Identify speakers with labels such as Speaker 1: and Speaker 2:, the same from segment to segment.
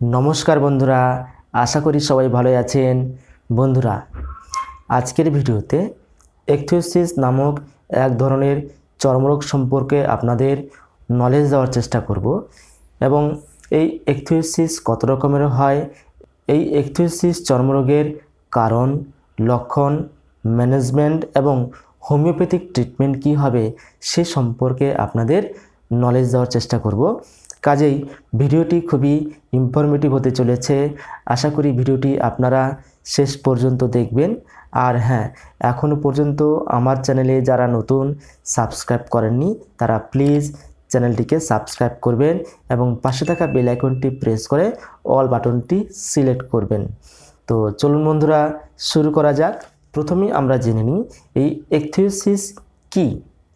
Speaker 1: নমস্কার বন্ধুরা, আশা করি সবাই ভালো আছেন। বন্ধুরা, আজকের ভিডিওতে ইকথিওসিস নামক এক ধরনের চর্মরোগ সম্পর্কে আপনাদের নলেজ দেওয়ার চেষ্টা করব এবং এই ইকথিওসিস কত রকমের হয়, এই ইকথিওসিস চর্মরোগের কারণ, লক্ষণ, ম্যানেজমেন্ট এবং হোমিওপ্যাথিক ট্রিটমেন্ট কী হবে সে সম্পর্কে আপনাদের নলেজ দেওয়ার চেষ্টা করব। কাজেই ভিডিওটি খুবই ইনফরমেটিভ হতে চলেছে। আশা করি ভিডিওটি আপনারা শেষ পর্যন্ত দেখবেন। আর হ্যাঁ, এখনও পর্যন্ত আমার চ্যানেলে যারা নতুন সাবস্ক্রাইব করেননি তারা প্লিজ চ্যানেলটিকে সাবস্ক্রাইব করবেন এবং পাশে থাকা বেল আইকনটি প্রেস করে অল বাটনটি সিলেক্ট করবেন। তো চলুন বন্ধুরা, শুরু করা যাক। প্রথমেই আমরা জেনে নিই এই ইকথিওসিস কী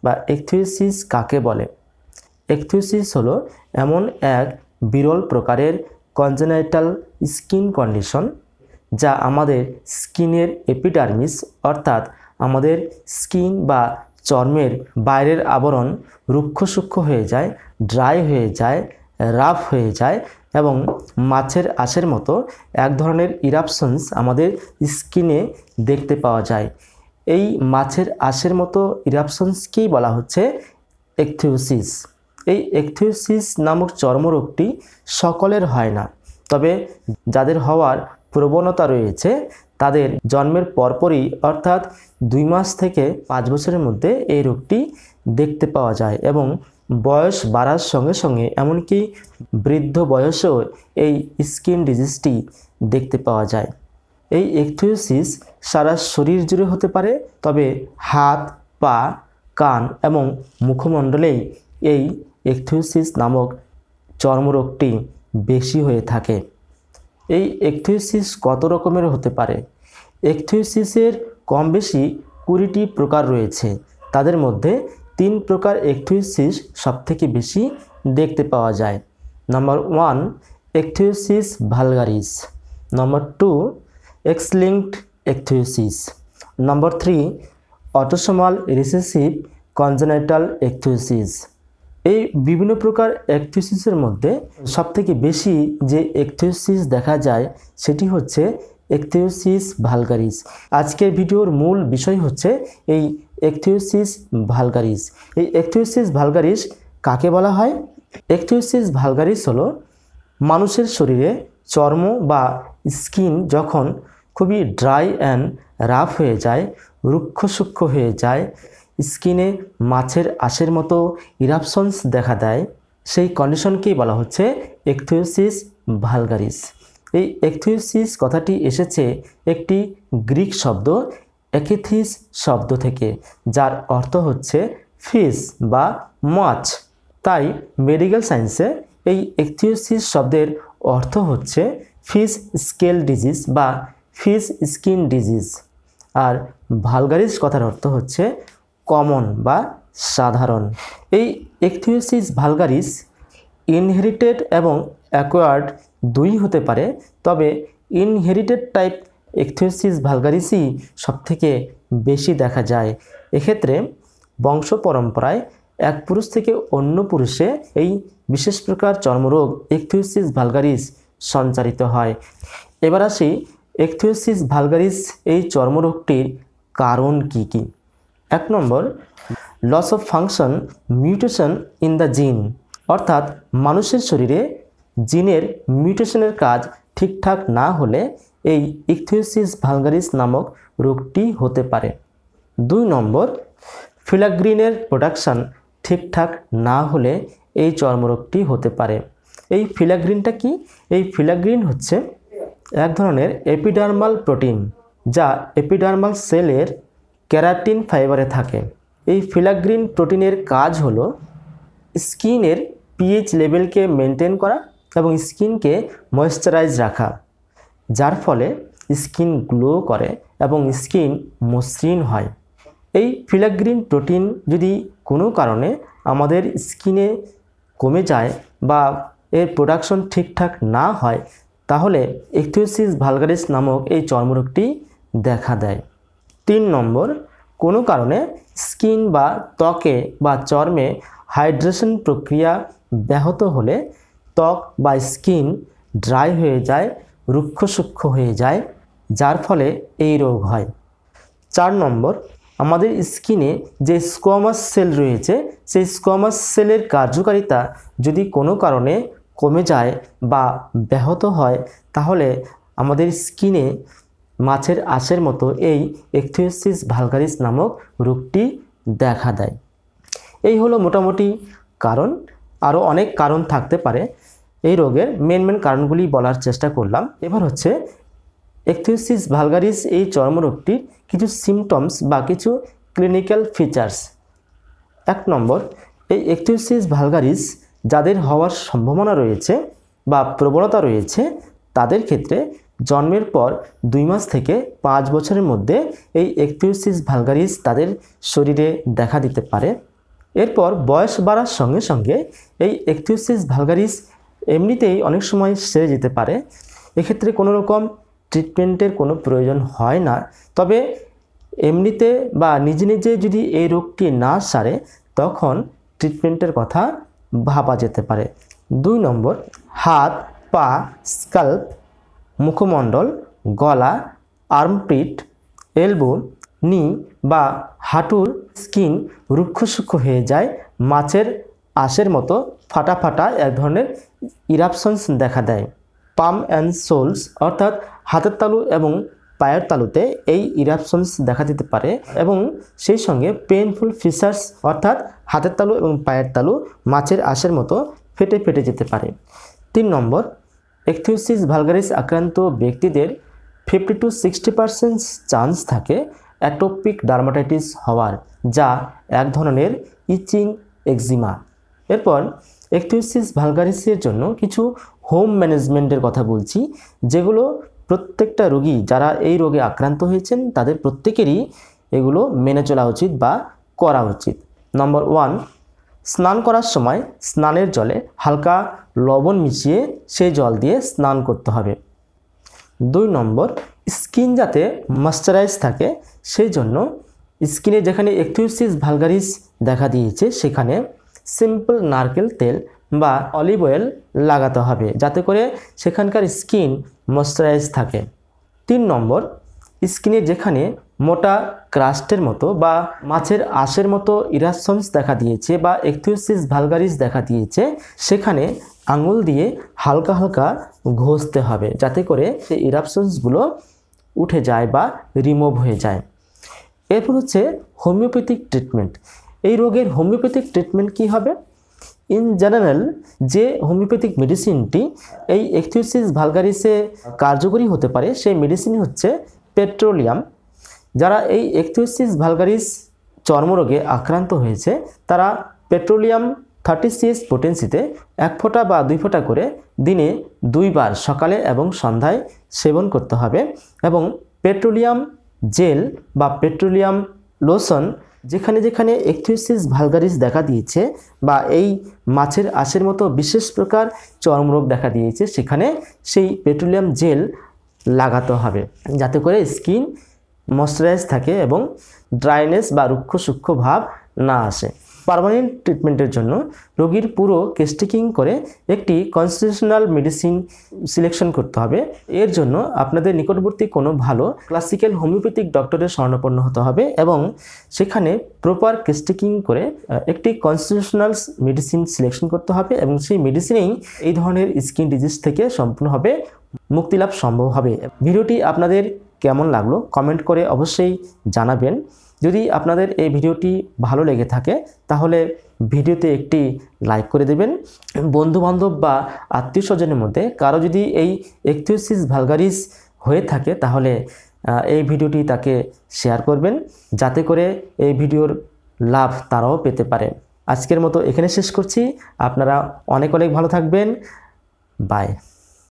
Speaker 1: বা ইকথিওসিস কাকে বলে। ইকথিওসিস হলো এমন এক বিরল প্রকারের কনজেনাইটাল স্কিন কন্ডিশন যা আমাদের স্কিনের এপিডার্মিস অর্থাৎ আমাদের স্কিন বা চর্মের বাইরের আবরণ রুক্ষ সূক্ষ্ম হয়ে যায়, ড্রাই হয়ে যায়, রাফ হয়ে যায় এবং মাছের আঁশের মতো এক ধরনের ইরাপশনস আমাদের স্কিনে দেখতে পাওয়া যায়। এই মাছের আঁশের মতো ইরাপশনসকেই বলা হচ্ছে ইকথিওসিস। এই ইকথিওসিস নামক চর্মরোগটি সকলের হয় না, তবে যাদের হওয়ার প্রবণতা রয়েছে তাদের জন্মের পরপরই অর্থাৎ 2 মাস থেকে 5 বছরের মধ্যে এই রোগটি দেখতে পাওয়া যায় এবং বয়স বাড়ার সঙ্গে সঙ্গে এমনকি বৃদ্ধ বয়সেও এই স্কিন ডিজিজটি দেখতে পাওয়া যায়। এই ইকথিওসিস সারা শরীর জুড়ে হতে পারে, তবে হাত, পা, কান এবং মুখমণ্ডলেই এই ইকথিওসিস নামক চর্মরোগটি বেশি হয়ে থাকে। এই ইকথিওসিস কত রকমের হতে পারে? ইকথিওসিসের কম বেশি 20টি প্রকার রয়েছে। তাদের মধ্যে 3 প্রকার ইকথিওসিস সবথেকে বেশি দেখতে পাওয়া যায়। Number 1 ichthyosis vulgaris, number 2 X-linked ichthyosis, number 3 autosomal recessive congenital ichthyosis. এই বিভিন্ন প্রকার ইকথিওসিসের মধ্যে সবথেকে বেশি যে ইকথিওসিস দেখা যায় সেটি হচ্ছে ইকথিওসিস ভালগারিস। আজকের ভিডিওর মূল বিষয় হচ্ছে এই ইকথিওসিস ভালগারিস। এই ইকথিওসিস ভালগারিস কাকে বলা হয়? ইকথিওসিস ভালগারিস হলো মানুষের শরীরে চর্ম বা স্কিন যখন খুবই ড্রাই অ্যান্ড রাফ হয়ে যায়, রুক্ষ সূক্ষ্ম হয়ে যায়, স্কিনে মাছের আঁশের মতো ইরাপশনস দেখা দেয়, সেই কন্ডিশনকেই বলা হচ্ছে ইকথিওসিস ভালগারিস। এই ইকথিওসিস কথাটি এসেছে একটি গ্রিক শব্দ একেথিস শব্দ থেকে, যার অর্থ হচ্ছে ফিশ বা মাছ। তাই মেডিকেল সায়েন্সে এই ইকথিওসিস শব্দের অর্থ হচ্ছে ফিশ স্কেল ডিজিজ বা ফিশ স্কিন ডিজিজ। আর ভালগারিস কথার অর্থ হচ্ছে কমন বা সাধারণ। এই ইকথিওসিস ভালগারিস ইনহেরিটেড এবং অ্যাকোয়ার্ড দুই হতে পারে, তবে ইনহেরিটেড টাইপ ইকথিওসিস ভালগারিসই সবথেকে বেশি দেখা যায়। এক্ষেত্রে বংশ পরম্পরায় এক পুরুষ থেকে অন্য পুরুষে এই বিশেষ প্রকার চর্মরোগ ইকথিওসিস ভালগারিস সঞ্চারিত হয়। এবার আসি ইকথিওসিস ভালগারিস এই চর্মরোগটির কারণ কি কি। 1 number, loss of function mutation in the gene, অর্থাৎ মানুষের শরীরে জিনের মিউটেশনের কাজ ঠিকঠাক না হলে এই ইকথিওসিস ভালগারিস নামক রোগটি হতে পারে। 2 নম্বর, ফিলাগ্রিনের প্রোডাকশান ঠিকঠাক না হলে এই চর্মরোগটি হতে পারে। এই ফিলাগ্রিনটা কি? এই ফিলাগ্রিন হচ্ছে এক ধরনের এপিডার্মাল প্রোটিন যা এপিডার্মাল সেলের ক্যারাটিন ফাইবারে থাকে। এই ফিলাগ্রিন প্রোটিনের কাজ হলো স্কিনের পিএইচ লেভেলকে মেনটেন করা এবং স্কিনকে ময়েশ্চারাইজ রাখা, যার ফলে স্কিন গ্লো করে এবং স্কিন মসৃণ হয়। এই ফিলাগ্রিন প্রোটিন যদি কোনো কারণে আমাদের স্কিনে কমে যায় বা এর প্রোডাকশন ঠিকঠাক না হয় তাহলে ইকথিওসিস ভালগারিস নামক এই চর্মরোগটি দেখা দেয়। 3 নম্বর, কোনো কারণে স্কিন বা ত্বকে বা চর্মে হাইড্রেশন প্রক্রিয়া ব্যাহত হলে ত্বক বা স্কিন ড্রাই হয়ে যায়, রুক্ষ সূক্ষ্ম হয়ে যায়, যার ফলে এই রোগ হয়। 4 নম্বর, আমাদের স্কিনে যে স্কোয়ামাস সেল রয়েছে সেই স্কোয়ামাস সেলের কার্যকারিতা যদি কোনো কারণে কমে যায় বা ব্যাহত হয় তাহলে আমাদের স্কিনে মাছের আঁশের মতো এই ইকথিওসিস ভালগারিস নামক রোগটি দেখা দেয়। এই হলো মোটামুটি কারণ, আরও অনেক কারণ থাকতে পারে। এই রোগের মেন কারণগুলি বলার চেষ্টা করলাম। এবার হচ্ছে ইকথিওসিস ভালগারিস এই চর্মরোগটির কিছু সিমটমস বা কিছু ক্লিনিক্যাল ফিচার্স। 1 নম্বর, এই ইকথিওসিস ভালগারিস যাদের হওয়ার সম্ভাবনা রয়েছে বা প্রবণতা রয়েছে তাদের ক্ষেত্রে জন্মের পর 2 মাস থেকে 5 বছরের মধ্যে এই ইকথিওসিস ভালগারিস তাদের শরীরে দেখা দিতে পারে। এরপর বয়স বাড়ার সঙ্গে সঙ্গে এই ইকথিওসিস ভালগারিস এমনিতেই অনেক সময় সেরে যেতে পারে। এক্ষেত্রে কোনো রকম ট্রিটমেন্টের কোনো প্রয়োজন হয় না। তবে এমনিতে বা নিজে নিজে যদি এই রোগটি না সারে তখন ট্রিটমেন্টের কথা ভাবা যেতে পারে। 2 নম্বর, হাত, পা, স্কাল্প, মুখমণ্ডল, গলা, আর্মপিট, এলবো, নি বা হাঁটুর স্কিন রুক্ষ সূক্ষ্ম হয়ে যায়, মাছের আঁশের মতো ফাটা ফাটা এক ধরনের ইরাপশনস দেখা দেয়। পাম অ্যান্ড সোলস অর্থাৎ হাতের তালু এবং পায়ের তালুতে এই ইরাপশনস দেখা দিতে পারে এবং সেই সঙ্গে পেইনফুল ফিচার্স অর্থাৎ হাতের তালু এবং পায়ের তালু মাছের আঁশের মতো ফেটে ফেটে যেতে পারে। 3 নম্বর, ইকথিওসিস ভালগারিস আক্রান্ত ব্যক্তিদের 50 to 60% চান্স থাকে অ্যাটোপিক ডার্মাটাইটিস হওয়ার, যা এক ধরনের ইচিং এক্সিমা। এরপর ইকথিওসিস ভালগারিসের জন্য কিছু হোম ম্যানেজমেন্টের কথা বলছি, যেগুলো প্রত্যেকটা রোগী যারা এই রোগে আক্রান্ত হয়েছেন তাদের প্রত্যেকেরই এগুলো মেনে চলা উচিত বা করা উচিত। নম্বর 1, স্নান করার সময় স্নানের জলে হালকা লবণ মিশিয়ে সেই জল দিয়ে স্নান করতে হবে। 2 নম্বর, স্কিন যাতে ময়েশ্চারাইজ থাকে সেই জন্য স্কিনে যেখানে ইকথিওসিস ভালগারিস দেখা দিয়েছে সেখানে সিম্পল নারকেল তেল বা অলিভ অয়েল লাগাতে হবে যাতে করে সেখানকার স্কিন ময়েশ্চারাইজ থাকে। 3 নম্বর, স্কিনে যেখানে মোটা ক্রাস্টের মতো বা মাছের আঁশের মতো ইরাপশনস দেখা দিয়েছে বা ইকথিওসিস ভালগারিস দেখা দিয়েছে সেখানে আঙুল দিয়ে হালকা হালকা ঘষতে হবে যাতে করে সেই ইরাপশনসগুলো উঠে যায় বা রিমুভ হয়ে যায়। এরপর হচ্ছে হোমিওপ্যাথিক ট্রিটমেন্ট। এই রোগের হোমিওপ্যাথিক ট্রিটমেন্ট কি হবে? ইন জেনারেল যে হোমিওপ্যাথিক মেডিসিনটি এই ইকথিওসিস ভালগারিসে কার্যকরী হতে পারে সেই মেডিসিন হচ্ছে পেট্রোলিয়াম। যারা এই ইকথিওসিস ভালগারিস চর্মরোগে আক্রান্ত হয়েছে তারা পেট্রোলিয়াম 30 CH পোটেন্সিতে 1 ফোঁটা বা 2 ফোঁটা করে দিনে 2 বার সকালে এবং সন্ধ্যায় সেবন করতে হবে এবং পেট্রোলিয়াম জেল বা পেট্রোলিয়াম লোশন যেখানে যেখানে ইকথিওসিস ভালগারিস দেখা দিয়েছে বা এই মাছের আঁশের মতো বিশেষ প্রকার চর্মরোগ দেখা দিয়েছে সেখানে সেই পেট্রোলিয়াম জেল লাগাতে হবে যাতে করে স্কিন ময়েশ্চারাইজ থাকে এবং ড্রাইনেস বা রুক্ষ সূক্ষ্ম ভাব না আসে। পার্মানেন্ট ট্রিটমেন্টের জন্য রোগীর পুরো কেস্টিকিং করে একটি কনস্টিটিউশনাল মেডিসিন সিলেকশন করতে হবে। এর জন্য আপনাদের নিকটবর্তী কোনো ভালো ক্লাসিক্যাল হোমিওপ্যাথিক ডক্টরের শরণাপন্ন হতে হবে এবং সেখানে প্রপার কেস্টিকিং করে একটি কনস্টিটিউশনাল মেডিসিন সিলেকশন করতে হবে এবং সেই মেডিসিনেই এই ধরনের স্কিন ডিজিজ থেকে সম্পূর্ণভাবে মুক্তিলাভ সম্ভব হবে। ভিডিওটি আপনাদের কেমন লাগলো কমেন্ট করে অবশ্যই জানাবেন। যদি আপনাদের এই ভিডিওটি ভালো লেগে থাকে তাহলে ভিডিওতে একটি লাইক করে দেবেন। বন্ধুবান্ধব বা আত্মীয় স্বজনের মধ্যে কারো যদি এই ইকথিওসিস ভালগারিস হয়ে থাকে তাহলে এই ভিডিওটি তাকে শেয়ার করবেন যাতে করে এই ভিডিওর লাভ তারাও পেতে পারে। আজকের মতো এখানে শেষ করছি। আপনারা অনেক ভালো থাকবেন। বাই।